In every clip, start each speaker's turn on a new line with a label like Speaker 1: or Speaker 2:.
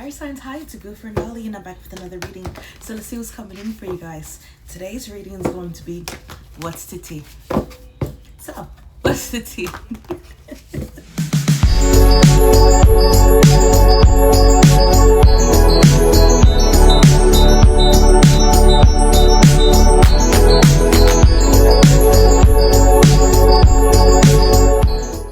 Speaker 1: Fire signs, hi, it's a good friend Ollie, and I'm back with another reading. So let's see what's coming in for you guys. Today's reading is going to be what's the tea. So, what's the tea?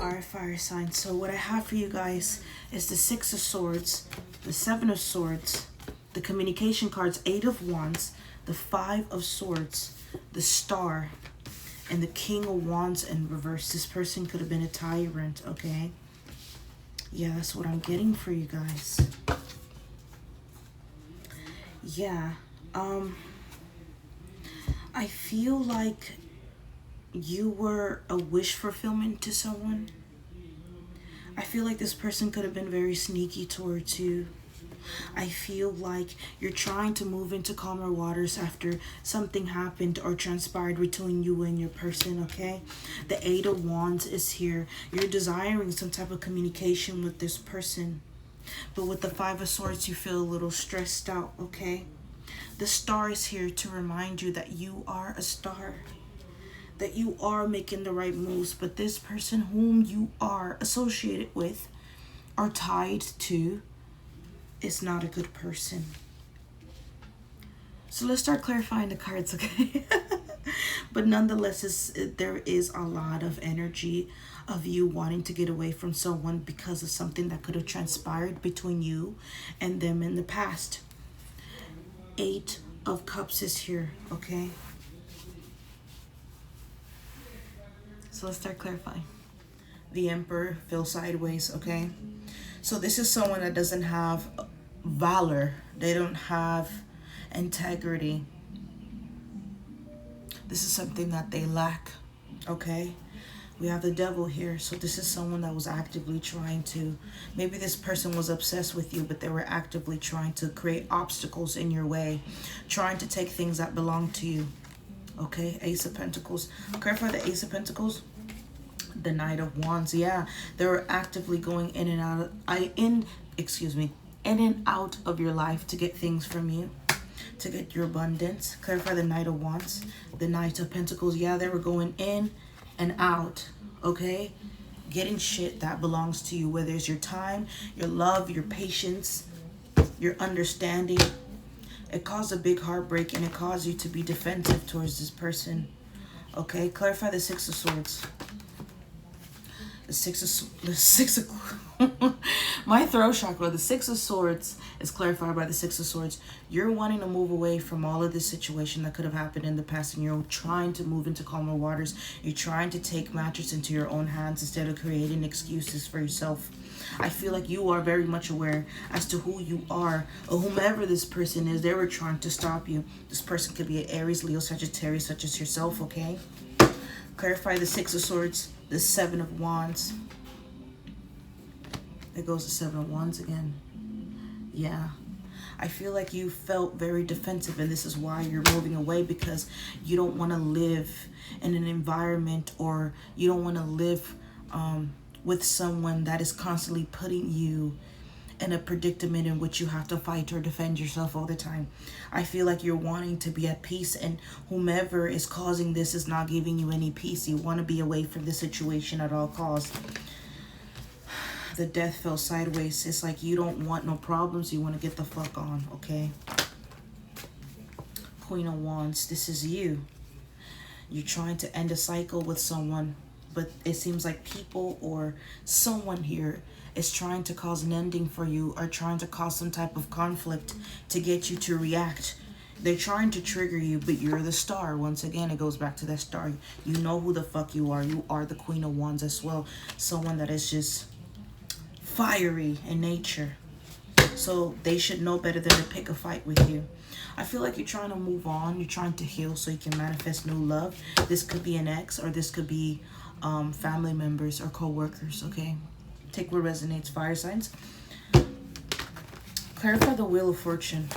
Speaker 1: Alright, fire signs. So what I have for you guys is the Six of Swords, the Seven of Swords, the communication cards, Eight of Wands, the Five of Swords, the Star, and the King of Wands in reverse. This person could have been a tyrant, okay? Yeah, that's what I'm getting for you guys. Yeah, I feel like you were a wish fulfillment to someone. I feel like this person could have been very sneaky towards you. I feel like you're trying to move into calmer waters after something happened or transpired between you and your person, okay? The Eight of Wands is here. You're desiring some type of communication with this person. But with the Five of Swords, you feel a little stressed out, okay? The Star is here to remind you that you are a star, that you are making the right moves, but this person whom you are associated with or tied to is not a good person. So let's start clarifying the cards, okay? But nonetheless, there is a lot of energy of you wanting to get away from someone because of something that could have transpired between you and them in the past. Eight of Cups is here, okay? So let's start clarifying. The Emperor feels sideways, okay? So this is someone that doesn't have valor. They don't have integrity. This is something that they lack, okay? We have the Devil here. So this is someone that was actively trying to, maybe this person was obsessed with you, but they were actively trying to create obstacles in your way, trying to take things that belong to you. Okay, Ace of Pentacles. Clarify the Ace of Pentacles. The Knight of Wands. Yeah, they were actively going in and out in and out of your life to get things from you, to get your abundance. Clarify the Knight of Wands. The Knight of Pentacles. Yeah, they were going in and out. Okay, getting shit that belongs to you, whether it's your time, your love, your patience, your understanding. It caused a big heartbreak and it caused you to be defensive towards this person. Okay, clarify the Six of Swords. The Six of my throat chakra. The Six of Swords is clarified by the Six of Swords. You're wanting to move away from all of this situation that could have happened in the past, and you're trying to move into calmer waters. You're trying to take matters into your own hands instead of creating excuses for yourself. I feel like you are very much aware as to who you are, or whomever this person is. They were trying to stop you. This person could be an Aries, Leo, Sagittarius, such as yourself, okay? Clarify the Six of Swords, the Seven of Wands. There goes the Seven of Wands again. Yeah. I feel like you felt very defensive, and this is why you're moving away, because you don't want to live in an environment, or you don't want to live with someone that is constantly putting you in a predicament in which you have to fight or defend yourself all the time. I feel like you're wanting to be at peace, and whomever is causing this is not giving you any peace. You want to be away from the situation at all costs. The Death fell sideways. It's like you don't want no problems. You want to get the fuck on, okay? Queen of Wands, this is you. You're trying to end a cycle with someone, but it seems like people or someone here is trying to cause an ending for you, or trying to cause some type of conflict to get you to react. They're trying to trigger you, but you're the star. Once again, it goes back to that star. You know who the fuck you are. You are the Queen of Wands as well. Someone that is just fiery in nature. So they should know better than to pick a fight with you. I feel like you're trying to move on. You're trying to heal so you can manifest new love. This could be an ex, or this could be family members or co-workers, okay? Take what resonates, fire signs. Clarify the Wheel of Fortune.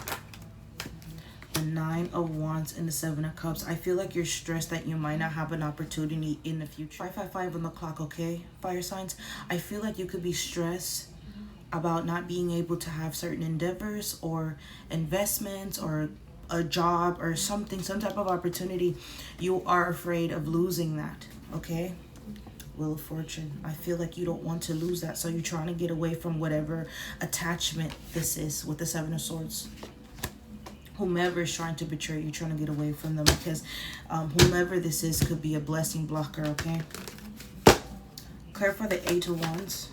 Speaker 1: The Nine of Wands and the Seven of Cups. I feel like you're stressed that you might not have an opportunity in the future. 555 on the clock, okay? Fire signs. I feel like you could be stressed about not being able to have certain endeavors or investments or a job or something, some type of opportunity. You are afraid of losing that, okay? Wheel of Fortune. I feel like you don't want to lose that, so you're trying to get away from whatever attachment this is with the Seven of Swords. Whomever is trying to betray you, trying to get away from them, because whomever this is could be a blessing blocker, okay? Clarify the Eight of Wands.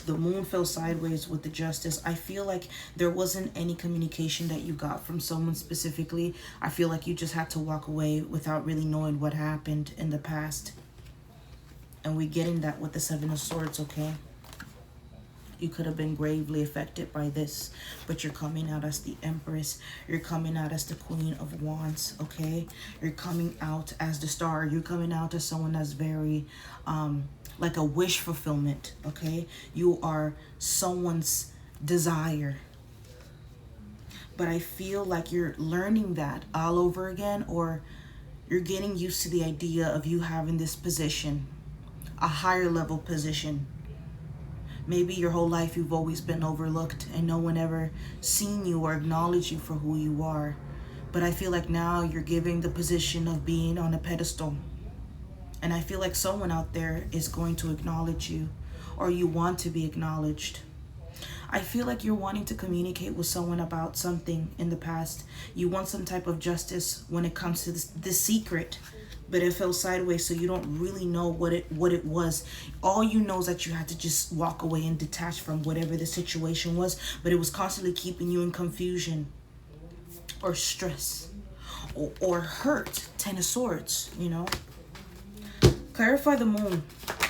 Speaker 1: The Moon fell sideways with the Justice. I feel like there wasn't any communication that you got from someone specifically. I feel like you just had to walk away without really knowing what happened in the past. And we're getting that with the Seven of Swords, okay? You could have been gravely affected by this, but you're coming out as the Empress. You're coming out as the Queen of Wands, okay? You're coming out as the Star. You're coming out as someone that's very, like a wish fulfillment, okay? You are someone's desire. But I feel like you're learning that all over again, or you're getting used to the idea of you having this position, a higher level position. Maybe your whole life you've always been overlooked and no one ever seen you or acknowledged you for who you are. But I feel like now you're giving the position of being on a pedestal. And I feel like someone out there is going to acknowledge you, or you want to be acknowledged. I feel like you're wanting to communicate with someone about something in the past. You want some type of justice when it comes to this secret, but it fell sideways, so you don't really know what it was. All you know is that you had to just walk away and detach from whatever the situation was, but it was constantly keeping you in confusion or stress or hurt. Ten of Swords, you know. Clarify the Moon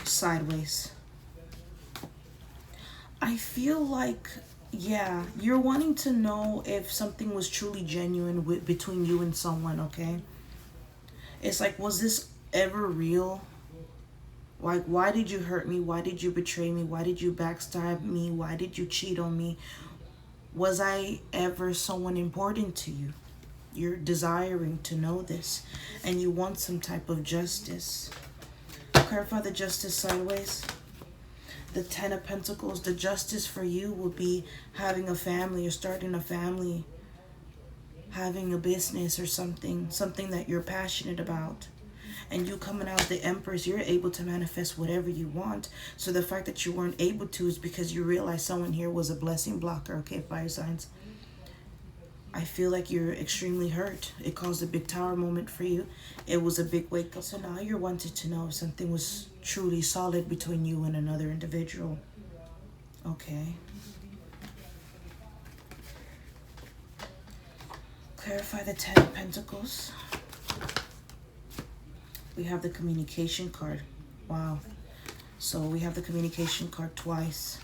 Speaker 1: sideways. I feel like, yeah, you're wanting to know if something was truly genuine between you and someone, okay? It's like, was this ever real? Like, why did you hurt me? Why did you betray me? Why did you backstab me? Why did you cheat on me? Was I ever someone important to you? You're desiring to know this, and you want some type of justice. Clarify the Justice sideways. The Ten of Pentacles. The justice for you will be having a family or starting a family, having a business or something that you're passionate about. And you coming out the Empress, you're able to manifest whatever you want. So the fact that you weren't able to is because you realize someone here was a blessing blocker, okay, fire signs. I feel like you're extremely hurt. It caused a big tower moment for you. It was a big wake up. So now you're wanting to know if something was truly solid between you and another individual. Okay. Clarify the Ten of Pentacles. We have the communication card. Wow. So we have the communication card twice.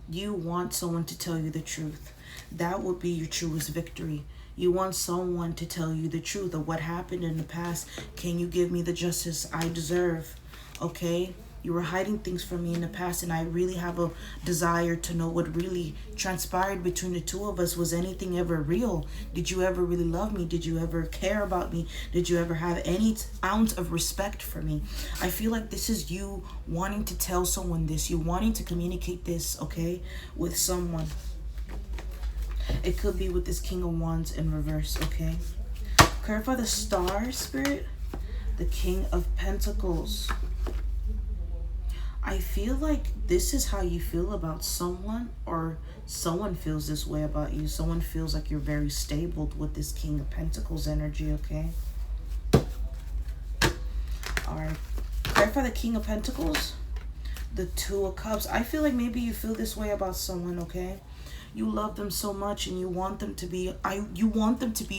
Speaker 1: You want someone to tell you the truth. That would be your truest victory. You want someone to tell you the truth of what happened in the past. Can you give me the justice I deserve? Okay? You were hiding things from me in the past, and I really have a desire to know what really transpired between the two of us. Was anything ever real? Did you ever really love me? Did you ever care about me? Did you ever have any ounce of respect for me? I feel like this is you wanting to tell someone this. You wanting to communicate this, okay, with someone. It could be with this King of Wands in reverse, okay? Clarify the Star, Spirit. The King of Pentacles. I feel like this is how you feel about someone, or someone feels this way about you. Someone feels like you're very stable with this King of Pentacles energy, okay? Alright. Clarify the King of Pentacles. The Two of Cups. I feel like maybe you feel this way about someone, okay? You love them so much, and you want them to be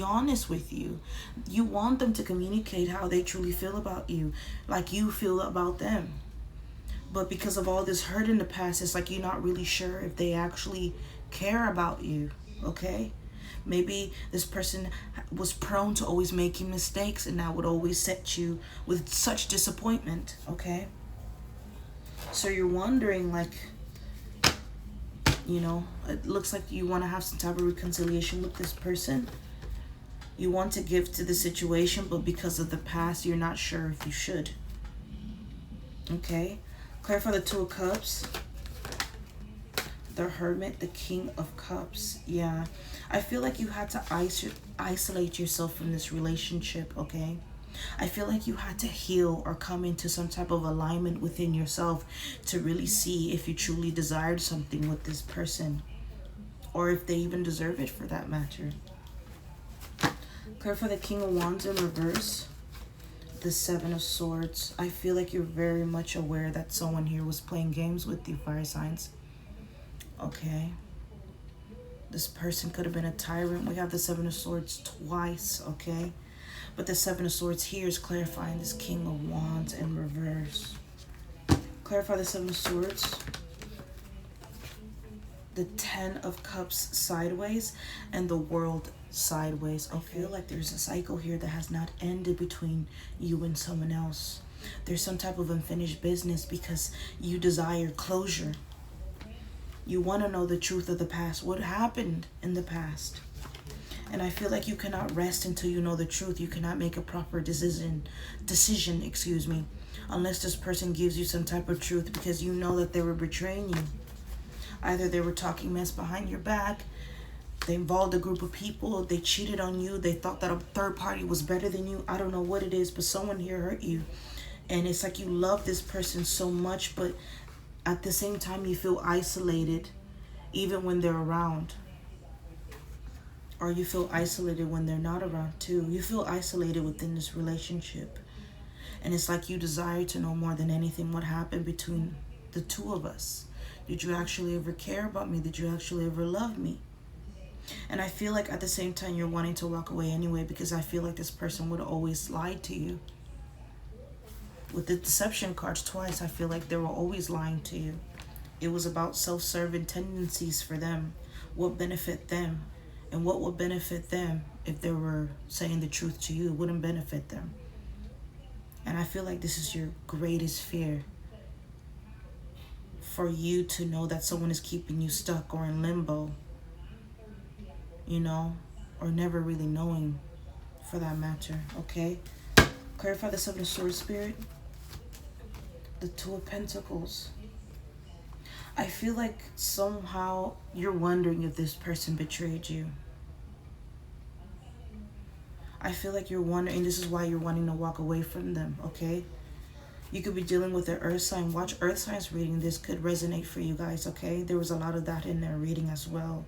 Speaker 1: honest with you. You want them to communicate how they truly feel about you, like you feel about them. But because of all this hurt in the past, it's like you're not really sure if they actually care about you, okay? Maybe this person was prone to always making mistakes, and that would always set you with such disappointment, okay? So you're wondering, like, you know, it looks like you want to have some type of reconciliation with this person. You want to give to the situation, but because of the past, you're not sure if you should. Okay? Clarify the Two of Cups. The Hermit, the King of Cups. Yeah, I feel like you had to isolate yourself from this relationship, okay? I feel like you had to heal or come into some type of alignment within yourself to really see if you truly desired something with this person, or if they even deserve it for that matter. Clear for the King of Wands in reverse. The Seven of Swords. I feel like you're very much aware that someone here was playing games with you, fire signs. Okay. This person could have been a tyrant. We have the Seven of Swords twice, okay? But the Seven of Swords here is clarifying this King of Wands in reverse. Clarify the Seven of Swords. The Ten of Cups sideways and the World sideways. I feel like there's a cycle here that has not ended between you and someone else. There's some type of unfinished business because you desire closure. You want to know the truth of the past. What happened in the past? And I feel like you cannot rest until you know the truth. You cannot make a proper decision, unless this person gives you some type of truth, because you know that they were betraying you. Either they were talking mess behind your back, they involved a group of people, they cheated on you, they thought that a third party was better than you. I don't know what it is, but someone here hurt you. And it's like you love this person so much, but at the same time you feel isolated even when they're around. Or you feel isolated when they're not around too. You feel isolated within this relationship. And it's like you desire to know more than anything what happened between the two of us. Did you actually ever care about me? Did you actually ever love me? And I feel like at the same time you're wanting to walk away anyway, because I feel like this person would always lie to you. With the deception cards twice, I feel like they were always lying to you. It was about self-serving tendencies for them. What benefit them? And what would benefit them if they were saying the truth to you? It wouldn't benefit them. And I feel like this is your greatest fear. For you to know that someone is keeping you stuck or in limbo. You know, or never really knowing for that matter, okay? Clarify the Seven of Swords, Spirit. The Two of Pentacles. I feel like somehow you're wondering if this person betrayed you. I feel like you're wondering, and this is why you're wanting to walk away from them, okay? You could be dealing with an earth sign. Watch earth signs reading. This could resonate for you guys, okay? There was a lot of that in their reading as well.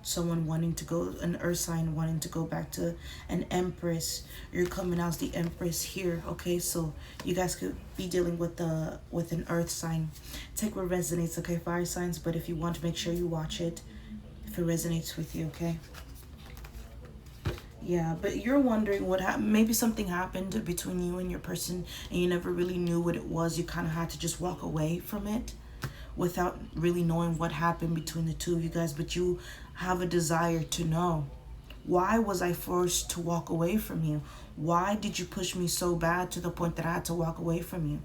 Speaker 1: Someone wanting to go, an earth sign wanting to go back to an empress. You're coming out as the empress here, okay? So you guys could be dealing with an earth sign. Take what resonates, okay, fire signs? But if you want to, make sure you watch it if it resonates with you, okay? Yeah, but you're wondering what happened. Maybe something happened between you and your person and you never really knew what it was. You kind of had to just walk away from it without really knowing what happened between the two of you guys. But you have a desire to know. Why was I forced to walk away from you? Why did you push me so bad to the point that I had to walk away from you?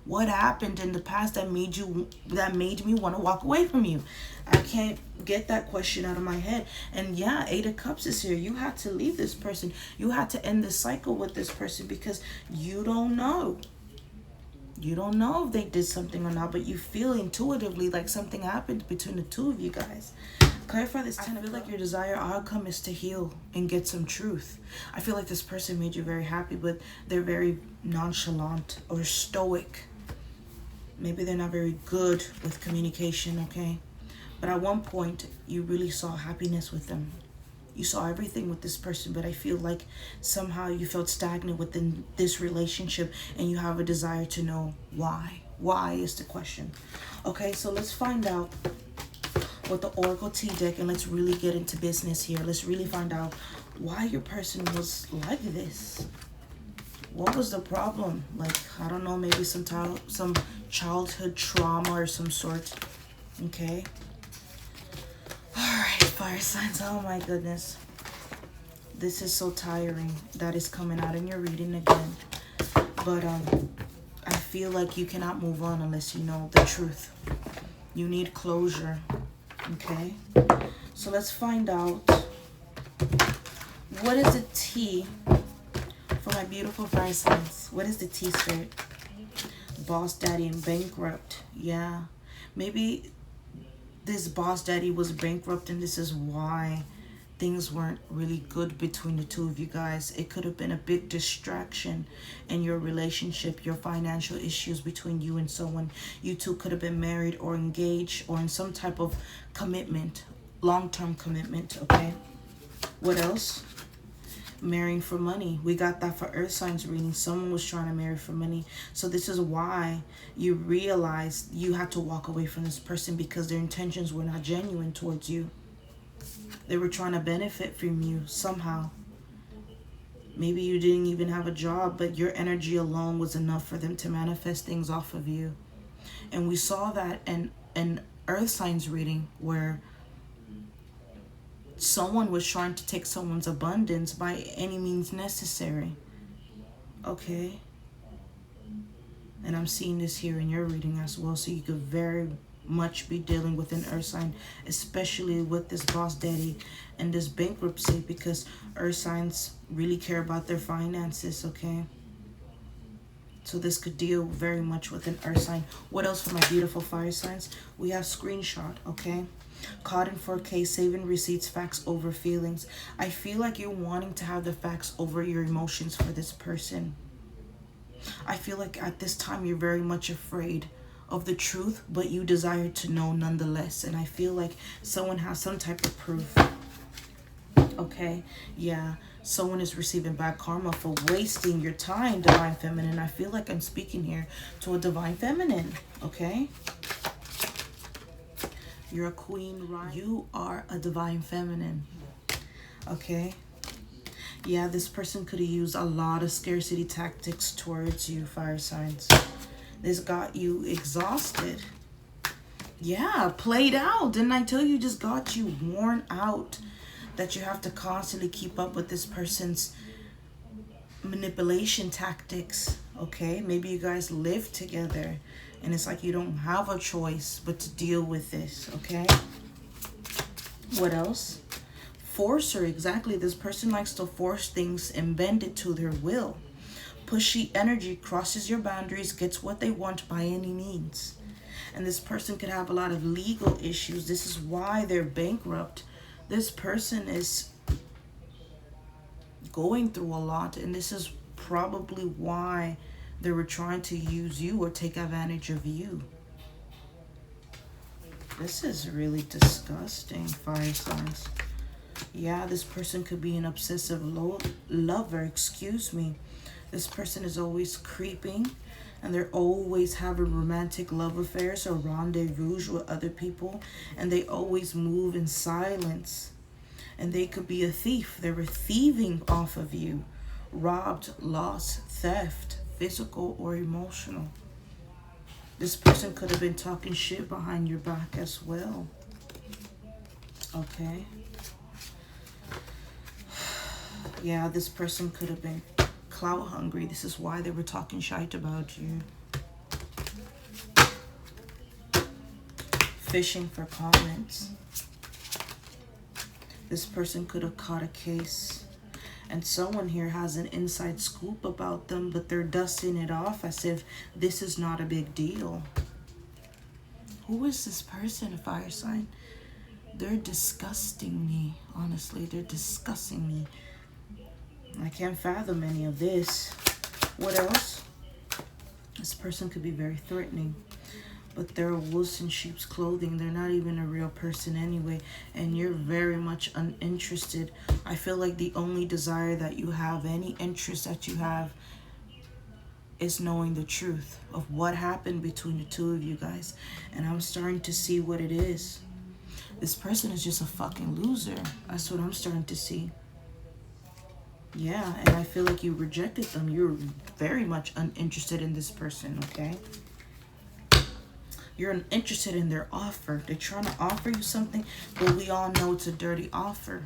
Speaker 1: What happened in the past that made me want to walk away from you? I can't get that question out of my head. And yeah, Eight of Cups is here. You had to leave this person. You had to end this cycle with this person because you don't know. You don't know if they did something or not, but you feel intuitively like something happened between the two of you guys. Clarify this 10. I feel like your desired outcome is to heal and get some truth. I feel like this person made you very happy, but they're very nonchalant or stoic. Maybe they're not very good with communication, okay? But at one point, you really saw happiness with them. You saw everything with this person, but I feel like somehow you felt stagnant within this relationship and you have a desire to know why. Why is the question. Okay, so let's find out with the Oracle T deck and let's really get into business here. Let's really find out why your person was like this. What was the problem? Like, I don't know, maybe some childhood trauma or some sort. Okay. Alright, fire signs. Oh my goodness. This is so tiring. That is coming out in your reading again. But I feel like you cannot move on unless you know the truth. You need closure. Okay. So let's find out. What is the T for my beautiful fire signs? What is the T, Spirit? Boss, daddy, and bankrupt. Yeah. Maybe this boss daddy was bankrupt, and this is why things weren't really good between the two of you guys. It could have been a big distraction in your relationship, your financial issues between you and someone. You two could have been married or engaged or in some type of commitment, long-term commitment, okay? What else? Marrying for money. We got that for earth signs reading. Someone was trying to marry for money. So this is why you realized you had to walk away from this person, because their intentions were not genuine towards you. They were trying to benefit from you somehow. Maybe you didn't even have a job, but your energy alone was enough for them to manifest things off of you. And we saw that in earth signs reading, where someone was trying to take someone's abundance by any means necessary. Okay? And I'm seeing this here in your reading as well. So you could very much be dealing with an earth sign, especially with this boss daddy and this bankruptcy, because earth signs really care about their finances, okay? So this could deal very much with an earth sign. What else for my beautiful fire signs? We have screenshot, okay? Caught in 4K, saving receipts, facts over feelings. I feel like you're wanting to have the facts over your emotions for this person. I feel like at this time you're very much afraid of the truth, but you desire to know nonetheless. And I feel like someone has some type of proof. Okay, yeah, someone is receiving bad karma for wasting your time, Divine Feminine. I feel like I'm speaking here to a Divine Feminine, okay? You're a queen, right? You are a Divine Feminine, okay? Yeah, this person could have used a lot of scarcity tactics towards you, fire signs. This got you exhausted. Yeah, played out. Didn't I tell you, just got you worn out, that you have to constantly keep up with this person's manipulation tactics, okay? Maybe you guys live together and it's like you don't have a choice but to deal with this, okay? What else? Forcer, exactly. This person likes to force things and bend it to their will. Pushy energy crosses your boundaries, gets what they want by any means. And this person could have a lot of legal issues. This is why they're bankrupt. This person is going through a lot, and this is probably why they were trying to use you or take advantage of you. This is really disgusting, fire signs. Yeah, this person could be an obsessive lover, excuse me. This person is always creeping, and they're always having romantic love affairs or rendezvous with other people, and they always move in silence. And they could be a thief. They were thieving off of you. Robbed, lost, theft, physical or emotional. This person could have been talking shit behind your back as well. Okay. Yeah, this person could have been clout hungry. This is why they were talking shite about you. Fishing for comments. This person could have caught a case, and someone here has an inside scoop about them, but they're dusting it off as if this is not a big deal. Who is this person, a fire sign? They're disgusting me, honestly. They're disgusting me. I can't fathom any of this. What else? This person could be very threatening, but they're wolves in sheep's clothing. They're not even a real person anyway, and you're very much uninterested. I feel like the only desire that you have, any interest that you have, is knowing the truth of what happened between the two of you guys. And I'm starting to see what it is. This person is just a fucking loser. That's what I'm starting to see. Yeah, and I feel like you rejected them. You're very much uninterested in this person, okay? You're uninterested in their offer. They're trying to offer you something, but we all know it's a dirty offer.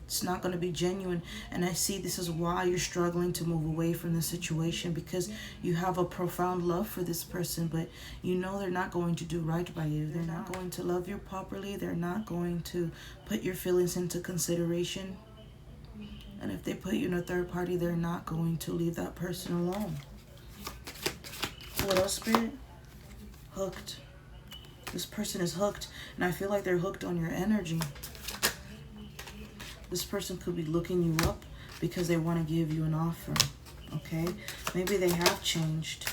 Speaker 1: It's not going to be genuine. And I see this is why you're struggling to move away from the situation, because you have a profound love for this person, but you know they're not going to do right by you. They're not going to love you properly. They're not going to put your feelings into consideration. And if they put you in a third party, they're not going to leave that person alone. What else, Spirit? Hooked. This person is hooked, and I feel like they're hooked on your energy. This person could be looking you up because they want to give you an offer, okay? Maybe they have changed,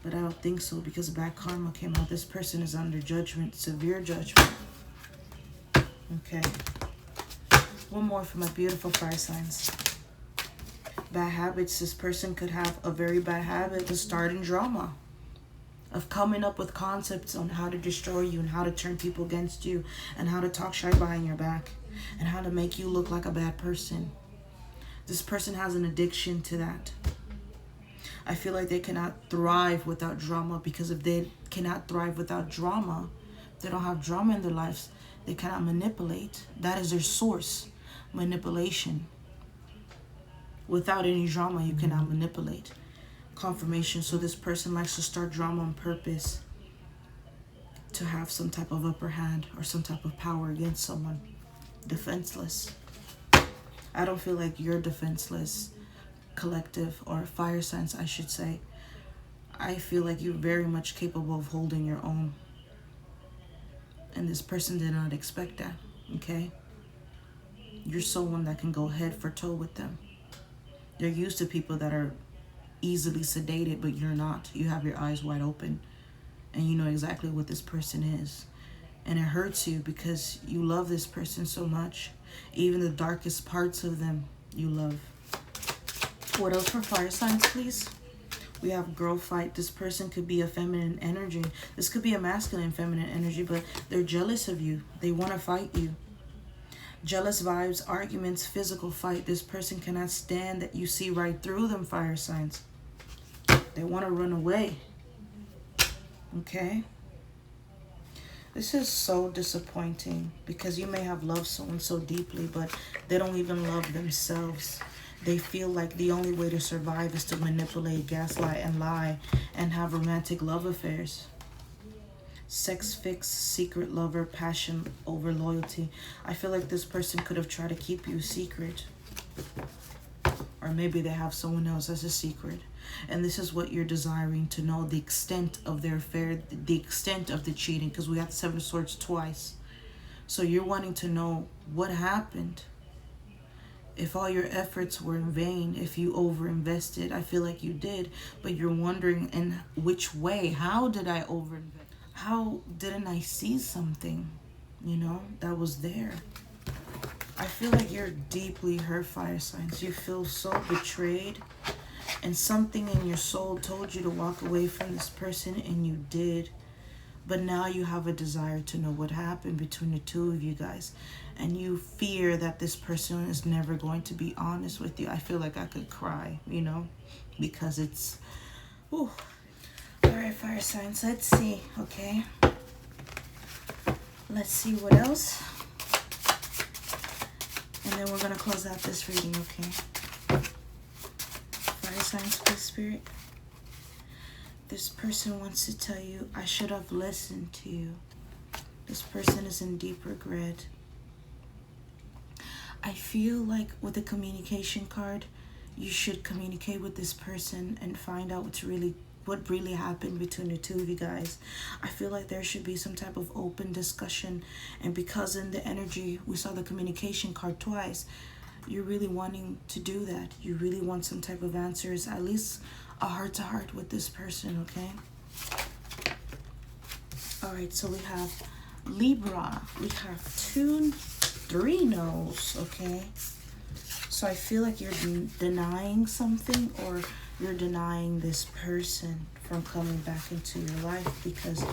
Speaker 1: but I don't think so because bad karma came out. This person is under judgment, severe judgment. Okay. One more for my beautiful fire signs. Bad habits. This person could have a very bad habit of starting drama, of coming up with concepts on how to destroy you and how to turn people against you and how to talk shy behind your back and how to make you look like a bad person. This person has an addiction to that. I feel like they cannot thrive without drama, because if they cannot thrive without drama, they don't have drama in their lives, they cannot manipulate. That is their source, manipulation. Without any drama, you cannot manipulate. Confirmation. So this person likes to start drama on purpose to have some type of upper hand or some type of power against someone. Defenseless. I don't feel like you're defenseless, collective, or fire signs, I should say. I feel like you're very much capable of holding your own. And this person did not expect that, okay? You're someone that can go head for toe with them. They're used to people that are easily sedated, but you're not. You have your eyes wide open, and you know exactly what this person is. And it hurts you because you love this person so much. Even the darkest parts of them, you love. What else for fire signs, please? We have girl fight. This person could be a feminine energy. This could be a masculine feminine energy, but they're jealous of you. They want to fight you. Jealous vibes, arguments, physical fight. This person cannot stand that you see right through them, fire signs. They want to run away. Okay? This is so disappointing because you may have loved someone so deeply, but they don't even love themselves. They feel like the only way to survive is to manipulate, gaslight, and lie, and have romantic love affairs. Sex fix, secret lover, passion over loyalty. I feel like this person could have tried to keep you a secret. Or maybe they have someone else as a secret. And this is what you're desiring to know, the extent of their affair, the extent of the cheating, because we got the Seven of Swords twice. So you're wanting to know what happened. If all your efforts were in vain, if you overinvested, I feel like you did, but you're wondering in which way. How did I overinvest? How didn't I see something, you know, that was there? I feel like you're deeply hurt, fire signs. You feel so betrayed, and something in your soul told you to walk away from this person, and you did. But now you have a desire to know what happened between the two of you guys. And you fear that this person is never going to be honest with you. I feel like I could cry, you know, because it's... Whew. All right, fire signs, let's see, okay? Let's see what else. And then we're going to close out this reading, okay? Fire signs, please, Spirit. This person wants to tell you, I should have listened to you. This person is in deep regret. I feel like with the communication card, you should communicate with this person and find out what really happened between the two of you guys. I feel like there should be some type of open discussion. And because in the energy, we saw the communication card twice, you're really wanting to do that. You really want some type of answers, at least a heart-to-heart with this person, okay? All right, so we have Libra. We have 3 no's, okay? So I feel like you're denying something, or you're denying this person from coming back into your life because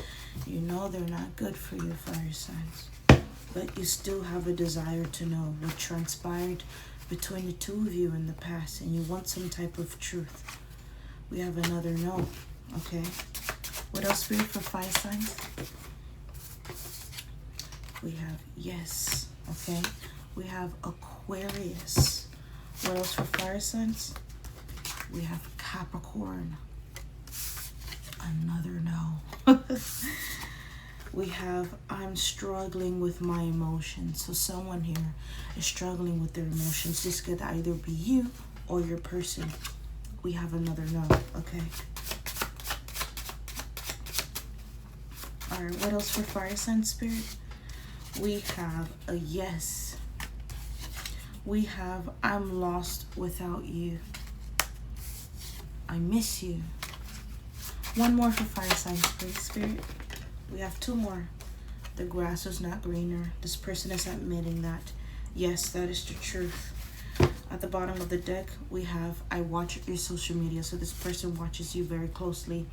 Speaker 1: you know they're not good for you, fire signs. But you still have a desire to know what transpired between the two of you in the past, and you want some type of truth. We have another no, okay? What else, Spirit, for fire signs? We have yes, okay? We have Aquarius. What else for fire signs? We have Capricorn. Another no. We have I'm struggling with my emotions. So someone here is struggling with their emotions. This could either be you or your person. We have another no, okay? All right, what else for fire sign spirit? We have a yes. We have I'm lost without you. I miss you. One more for fire sign spirit. We have two more. The grass is not greener. This person is admitting that. Yes, that is the truth. At the bottom of the deck, we have I watch your social media. So this person watches you very closely.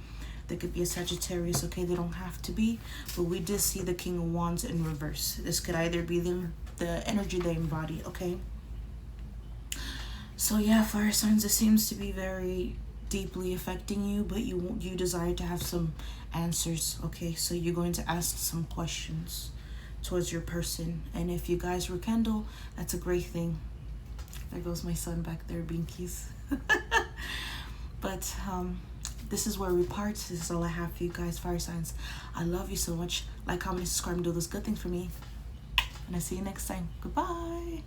Speaker 1: They could be a Sagittarius, okay? They don't have to be. But we did see the King of Wands in reverse. This could either be the energy they embody, okay? So yeah, fire signs, it seems to be very deeply affecting you, but you desire to have some answers, okay? So you're going to ask some questions towards your person. And if you guys rekindle, that's a great thing. There goes my son back there, Binkies. But this is where we part. This is all I have for you guys, fire signs. I love you so much. Like, comment, subscribe, and do those good things for me. And I'll see you next time. Goodbye.